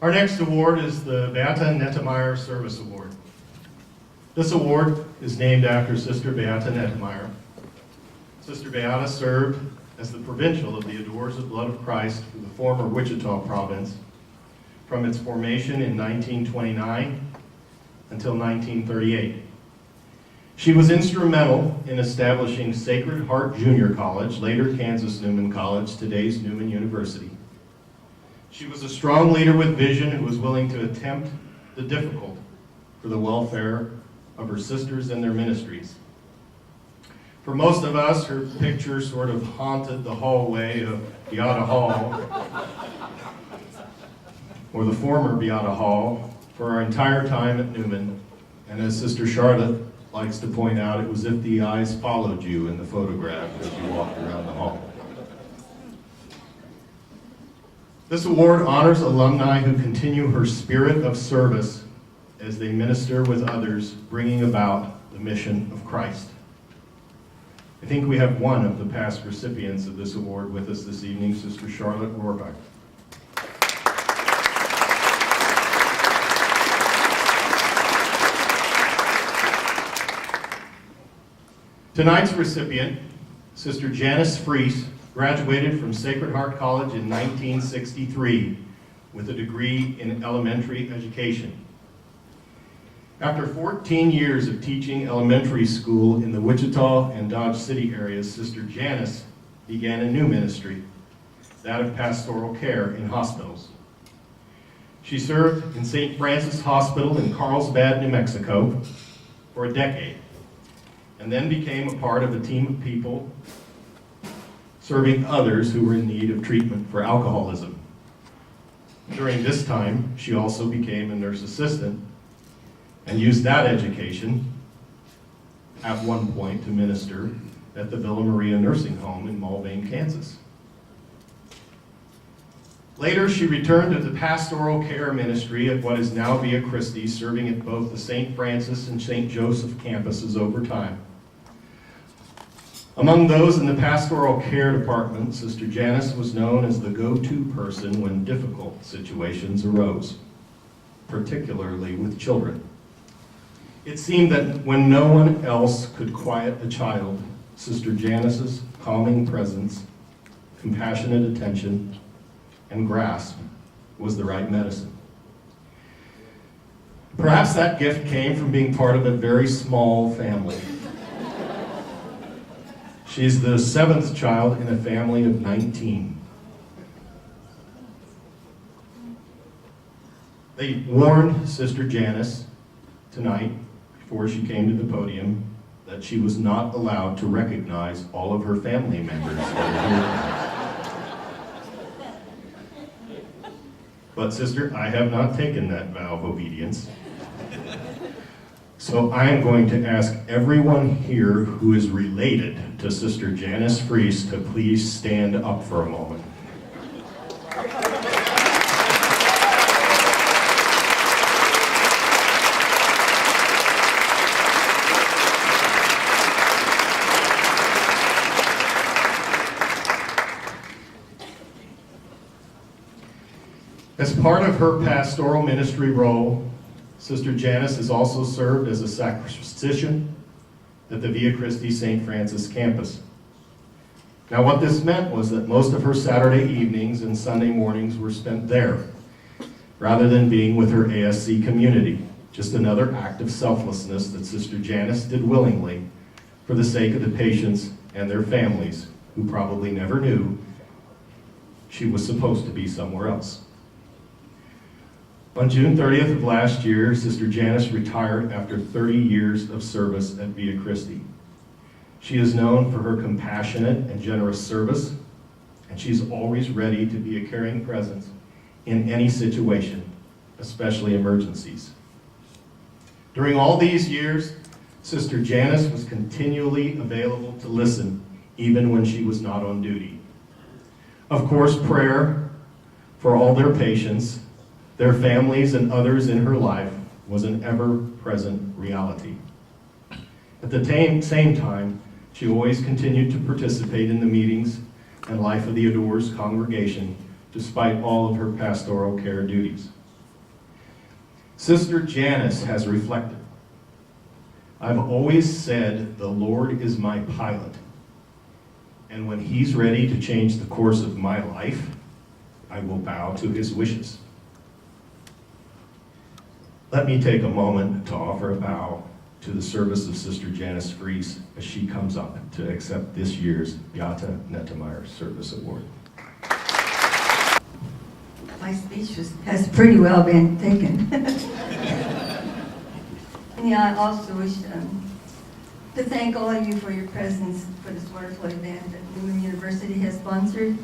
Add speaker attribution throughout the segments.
Speaker 1: Our next award is the Beata Netemeyer Service Award. This award is named after Sister Beata Netemeyer. Sister Beata served as the provincial of the Adores the Blood of Christ for the former Wichita province from its formation in 1929 until 1938. She was instrumental in establishing Sacred Heart Junior College, later Kansas Newman College, today's Newman University. She was a strong leader with vision who was willing to attempt the difficult for the welfare of her sisters and their ministries. For most of us, her picture sort of haunted the hallway of Beata Hall, or the former Beata Hall, for our entire time at Newman. And as Sister Charlotte likes to point out, it was as if the eyes followed you in the photograph as you walked around the hall. This award honors alumni who continue her spirit of service as they minister with others, bringing about the mission of Christ. I think we have one of the past recipients of this award with us this evening, Sister Charlotte Rohrbeck. Tonight's recipient, Sister Janice Fries, graduated from Sacred Heart College in 1963 with a degree in elementary education. After 14 years of teaching elementary school in the Wichita and Dodge City areas, Sister Janice began a new ministry, that of pastoral care in hospitals. She served in St. Francis Hospital in Carlsbad, New Mexico for a decade, and then became a part of a team of people serving others who were in need of treatment for alcoholism. During this time, she also became a nurse assistant and used that education at one point to minister at the Villa Maria Nursing Home in Mulvane, Kansas. Later, she returned to the pastoral care ministry at what is now Via Christi, serving at both the St. Francis and St. Joseph campuses over time. Among those in the pastoral care department, Sister Janice was known as the go-to person when difficult situations arose, particularly with children. It seemed that when no one else could quiet a child, Sister Janice's calming presence, compassionate attention, and grasp was the right medicine. Perhaps that gift came from being part of a very small family. She's the 7th child in a family of 19. They warned Sister Janice tonight, before she came to the podium, that she was not allowed to recognize all of her family members that are here. But Sister, I have not taken that vow of obedience. So I am going to ask everyone here who is related to Sister Janice Fries to please stand up for a moment. As part of her pastoral ministry role, Sister Janice has also served as a sacristan at the Via Christi St. Francis campus. Now, what this meant was that most of her Saturday evenings and Sunday mornings were spent there, rather than being with her ASC community. Just another act of selflessness that Sister Janice did willingly for the sake of the patients and their families, who probably never knew she was supposed to be somewhere else. On June 30th of last year, Sister Janice retired after 30 years of service at Via Christi. She is known for her compassionate and generous service, and she's always ready to be a caring presence in any situation, especially emergencies. During all these years, Sister Janice was continually available to listen, even when she was not on duty. Of course, prayer for all their patients, their families, and others in her life was an ever-present reality. At the same time, she always continued to participate in the meetings and life of the Adores congregation, despite all of her pastoral care duties. Sister Janice has reflected, "I've always said the Lord is my pilot, and when He's ready to change the course of my life, I will bow to His wishes." Let me take a moment to offer a bow to the service of Sister Janice Fries as she comes up to accept this year's Beata Netemeyer Service Award.
Speaker 2: My speech has pretty well been taken. And yeah, I also wish to thank all of you for your presence for this wonderful event that Newman University has sponsored.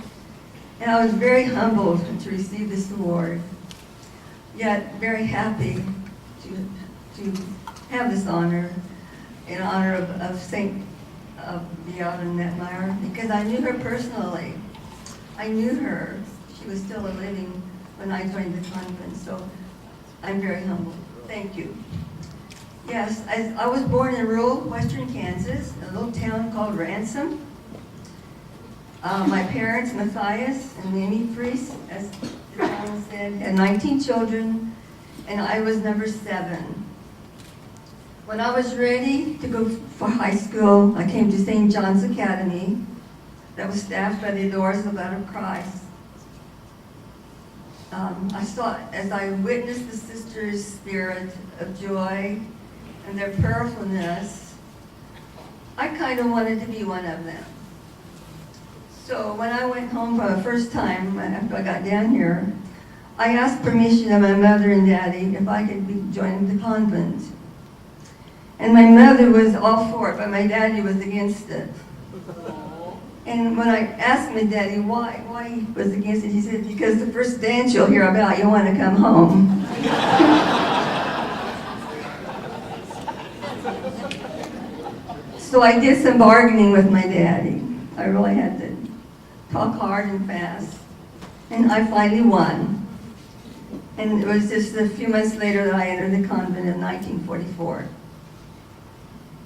Speaker 2: And I was very humbled to receive this award, yet very happy to have this honor in honor of Saint Beata Netemeyer, because I knew her personally. I knew her. She was still a living when I joined the convent, so I'm very humbled. Thank you. Yes, I was born in rural western Kansas, a little town called Ransom. My parents, Matthias and Amy Fries, as the town said, had 19 children, and I was number 7. When I was ready to go for high school, I came to St. John's Academy that was staffed by the Adorers of the Blood of Christ. I saw, as I witnessed the sisters' spirit of joy and their prayerfulness, I kind of wanted to be one of them. So when I went home for the first time, after I got down here, I asked permission of my mother and daddy if I could be joining the convent. And my mother was all for it, but my daddy was against it. And when I asked my daddy why he was against it, he said, because the first dance you'll hear about, you'll want to come home. So I did some bargaining with my daddy. I really had to talk hard and fast. And I finally won. And it was just a few months later that I entered the convent in 1944.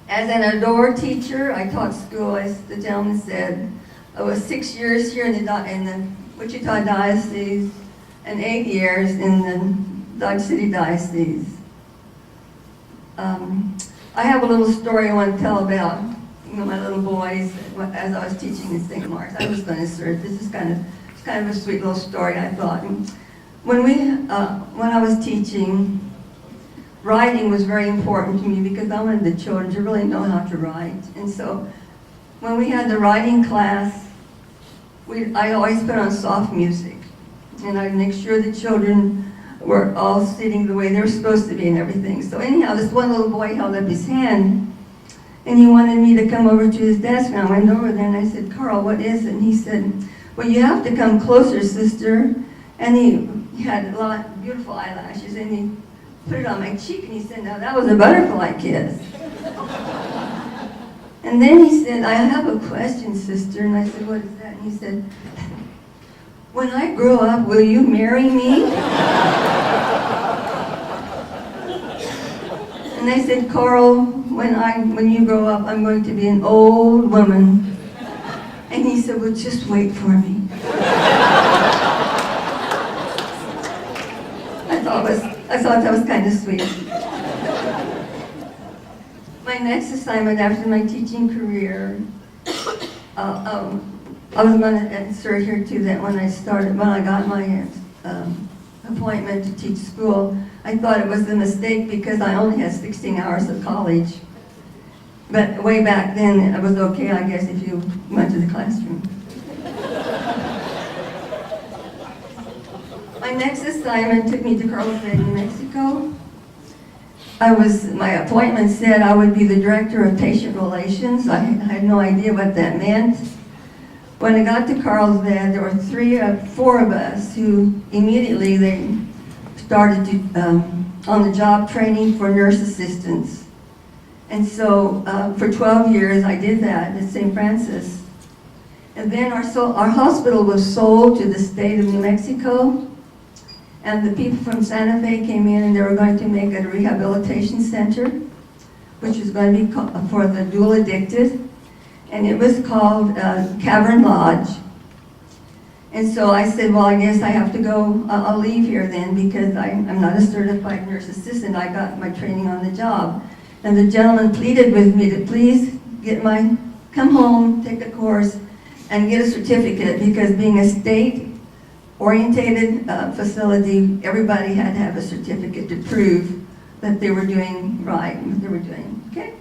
Speaker 2: As an adored teacher, I taught school, as the gentleman said. I was 6 years here in the Wichita Diocese and 8 years in the Dodge City Diocese. I have a little story I want to tell about my little boys as I was teaching in St. Mark's. I was going to serve. This is kind of a sweet little story, I thought. When I was teaching, writing was very important to me because I wanted the children to really know how to write. And so when we had the writing class, I always put on soft music. And I'd make sure the children were all sitting the way they were supposed to be and everything. So anyhow, this one little boy held up his hand, and he wanted me to come over to his desk. And I went over there and I said, "Carl, what is it?" And he said, "Well, you have to come closer, sister." And he had a lot of beautiful eyelashes, and he put it on my cheek, and he said, "Now that was a butterfly kiss." And then he said, "I have a question, sister." And I said, "What is that?" And he said, "When I grow up, will you marry me?" And I said, "Carl, when you grow up, I'm going to be an old woman." And he said, "Well, just wait for me." I thought that was kind of sweet. My next assignment after my teaching career, I was going to insert here too that when I got my appointment to teach school, I thought it was a mistake because I only had 16 hours of college. But way back then, it was okay, I guess, if you went to the classroom. My next assignment took me to Carlsbad, New Mexico. My appointment said I would be the director of patient relations. I had no idea what that meant. When I got to Carlsbad, there were 4 of us who immediately they started on the job training for nurse assistants. And so for 12 years I did that at St. Francis. And then our hospital was sold to the state of New Mexico. And the people from Santa Fe came in and they were going to make a rehabilitation center, which was going to be for the dual addicted. And it was called Cavern Lodge. And so I said, well, I guess I have to go, I'll leave here then, because I'm not a certified nurse assistant. I got my training on the job. And the gentleman pleaded with me to please come home, take a course, and get a certificate, because being a state-orientated facility, everybody had to have a certificate to prove that they were doing right, what they were doing, okay?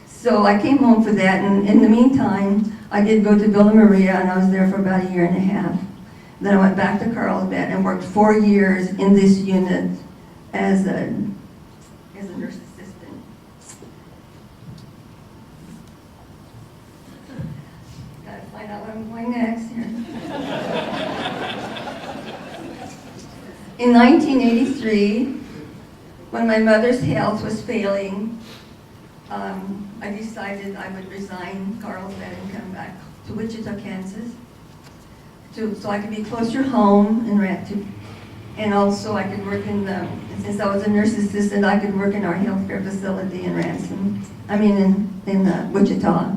Speaker 2: So I came home for that, and in the meantime, I did go to Villa Maria, and I was there for about 1.5 years. Then I went back to Carlsbad and worked 4 years in this unit as a nurse assistant. Gotta find out where I'm going next here. In 1983, when my mother's health was failing, I decided I would resign Carlsbad and come back to Wichita, Kansas, so I could be closer home in Rantoul, and also I could work since I was a nurse assistant, I could work in our healthcare facility in in Wichita.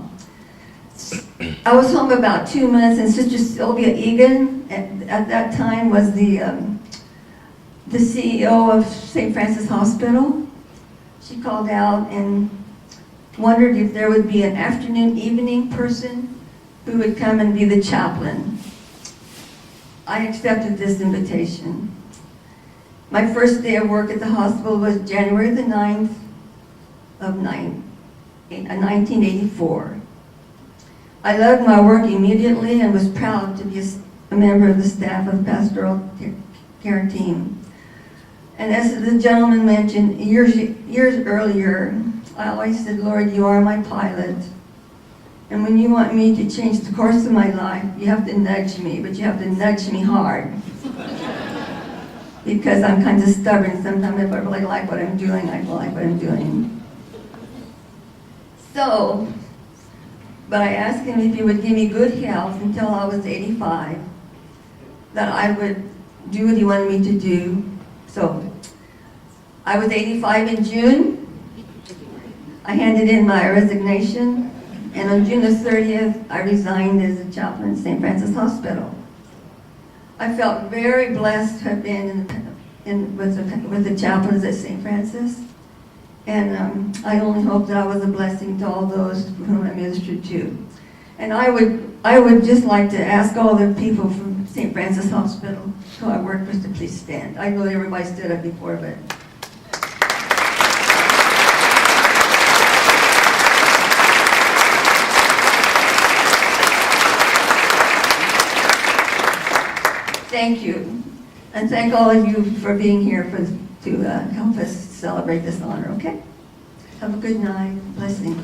Speaker 2: I was home about 2 months, and Sister Sylvia Egan at that time was the CEO of St. Francis Hospital. She called out and wondered if there would be an afternoon, evening person who would come and be the chaplain. I accepted this invitation. My first day of work at the hospital was January the 9th of 1984. I loved my work immediately and was proud to be a member of the staff of the pastoral care team. And as the gentleman mentioned, years earlier, I always said, Lord, you are my pilot. And when you want me to change the course of my life, you have to nudge me, but you have to nudge me hard. Because I'm kind of stubborn. Sometimes if I really like what I'm doing, I like what I'm doing. So, but I asked him if he would give me good health until I was 85, that I would do what he wanted me to do. So, I was 85 in June. I handed in my resignation, and on June the 30th, I resigned as a chaplain at St. Francis Hospital. I felt very blessed to have been with the chaplains at St. Francis, and I only hope that I was a blessing to all those whom I ministered to. And I would just like to ask all the people from St. Francis Hospital who I worked with to please stand. I know everybody stood up before, but thank you, and thank all of you for being here to help us celebrate this honor, okay? Have a good night. Blessings.